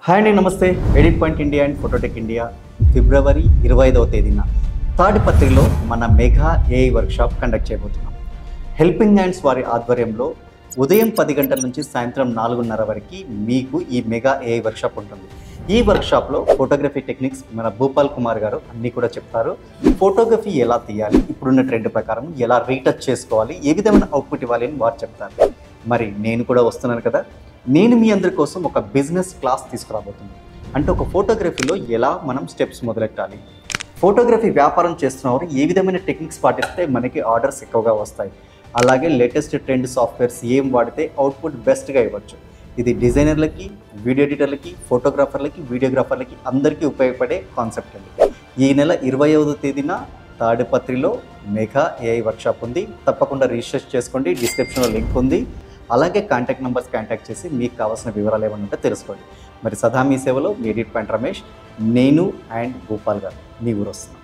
Hi అండి, నమస్తే. Edit point India and phototech India ఫిబ్రవరి 25వ తేదీన తాడిపత్రిలో మన మెగా ఏఐ వర్క్షాప్ కండక్ట్ చేయబోతున్నాం. హెల్పింగ్ హ్యాండ్స్ వారి ఆధ్వర్యంలో ఉదయం 10 గంటల నుంచి సాయంత్రం 4:30 వరకు మీకు ఈ మెగా ఏఐ వర్క్షాప్ ఉంటుంది. ఈ వర్క్షాప్లో ఫోటోగ్రఫీ టెక్నిక్స్ మన భూపాల్ కుమార్ గారు అన్నీ కూడా చెప్తారు. ఫోటోగ్రఫీ ఎలా తీయాలి, ఇప్పుడున్న ట్రెండ్ ప్రకారం ఎలా రీటచ్ చేసుకోవాలి, ఏ విధమైన అవుట్పుట్ ఇవ్వాలి అని వారు చెప్తారు. మరి నేను కూడా వస్తున్నాను కదా, నేను మీ అందరి కోసం ఒక బిజినెస్ క్లాస్ తీసుకురాబోతున్నాను. అంటే ఒక ఫోటోగ్రఫీలో ఎలా మనం స్టెప్స్ మొదలెట్టాలి, ఫోటోగ్రఫీ వ్యాపారం చేస్తున్నవారు ఏ విధమైన టెక్నిక్స్ పాటిస్తే మనకి ఆర్డర్స్ ఎక్కువగా వస్తాయి, అలాగే లేటెస్ట్ ట్రెండ్ సాఫ్ట్వేర్స్ ఏం వాడితే అవుట్పుట్ బెస్ట్గా ఇవ్వచ్చు. ఇది డిజైనర్లకి, వీడియో ఎడిటర్లకి, ఫోటోగ్రాఫర్లకి, వీడియోగ్రాఫర్లకి అందరికీ ఉపయోగపడే కాన్సెప్ట్ అండి. ఈ నెల 25వ తేదీన తాడిపత్రిలో మెగా ఏఐ వర్క్షాప్ ఉంది. తప్పకుండా రిజిస్టర్ చేసుకోండి. డిస్క్రిప్షన్లో లింక్ ఉంది. అలాగే కాంటాక్ట్ నెంబర్స్ కాంటాక్ట్ చేసి మీకు కావాల్సిన వివరాలు ఏమైనా ఉంటే తెలుసుకోండి. మరి సదా మీ సేవలో మీ ఎడిట్ పాయింట్ రమేష్, నేను అండ్ భూపాల్ గారు మీ ఊరు వస్తున్నాను.